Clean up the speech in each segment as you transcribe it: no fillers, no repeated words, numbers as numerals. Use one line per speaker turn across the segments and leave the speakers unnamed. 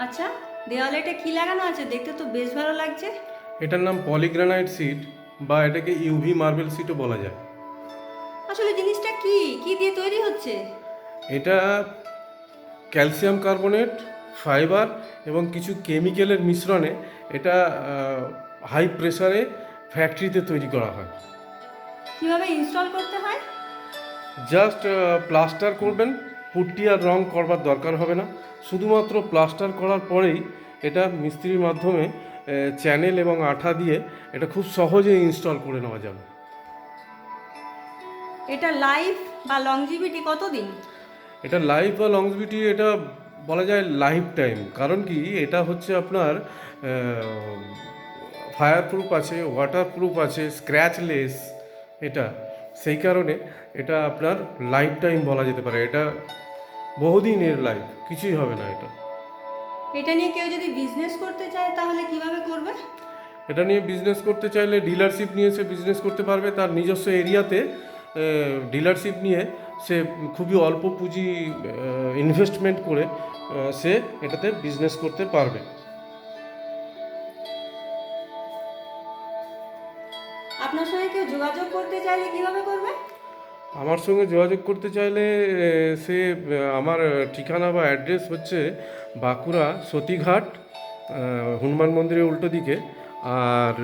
আচ্ছা, দেওয়ালে এটা কি লাগানো আছে? দেখতে তো বেশ ভালো লাগছে।
এটার নাম পলিগ্রানাইট সিট বা এটাকে ইউভি মার্বেল সিটও বলা যায়।
আসলে জিনিসটা কি কি দিয়ে তৈরি হচ্ছে?
এটা ক্যালসিয়াম কার্বনেট, ফাইবার এবং কিছু কেমিক্যালের মিশ্রণে এটা হাই প্রেসারে ফ্যাক্টরিতে তৈরি করা হয়।
কিভাবে ইনস্টল করতে হয়?
জাস্ট প্লাস্টার করবেন, পুট্টি আর রং করবার দরকার হবে না। শুধুমাত্র প্লাস্টার করার পরেই এটা মিস্ত্রির মাধ্যমে চ্যানেল এবং আঠা দিয়ে এটা খুব সহজে ইনস্টল করে নেওয়া যাবে।
এটা লাইফ বা লংজিভিটি কতদিন?
এটা লাইফ বা লংজিভিটি এটা বলা যায় লাইফ টাইম। কারণ কি, এটা হচ্ছে আপনার ফায়ার প্রুফ আছে, ওয়াটার প্রুফ আছে, স্ক্র্যাচলেস এটা। সেই কারণে এটা আপনার লাইফ টাইম বলা যেতে পারে। এটা বহুদিনের লাইফ, কিছুই হবে না এটা।
এটা নিয়ে কেউ যদি বিজনেস করতে চায় তাহলে কিভাবে করবে?
এটা নিয়ে বিজনেস করতে চাইলে ডিলারশিপ নিয়ে সে বিজনেস করতে পারবে। তার নিজস্ব এরিয়াতে ডিলারশিপ নিয়ে সে খুবই অল্প পুঁজি ইনভেস্টমেন্ট করে সে এটাতে বিজনেস করতে পারবে।
আপনার সঙ্গে কেউ যোগাযোগ করতে চাইলে কিভাবে করবে?
আমার সঙ্গে যোগাযোগ করতে চাইলে সে আমার ঠিকানা বা অ্যাড্রেস হচ্ছে বাঁকুড়া সতীঘাট, হনুমান মন্দিরের উল্টো দিকে। আর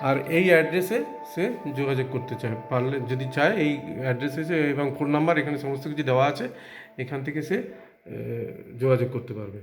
আর এই অ্যাড্রেসে সে যোগাযোগ করতে চায়, পারলে যদি চায় এই অ্যাড্রেসে সে, এবং ফোন নাম্বার এখানে সমস্ত কিছু দেওয়া আছে, এখান থেকে সে যোগাযোগ করতে পারবে।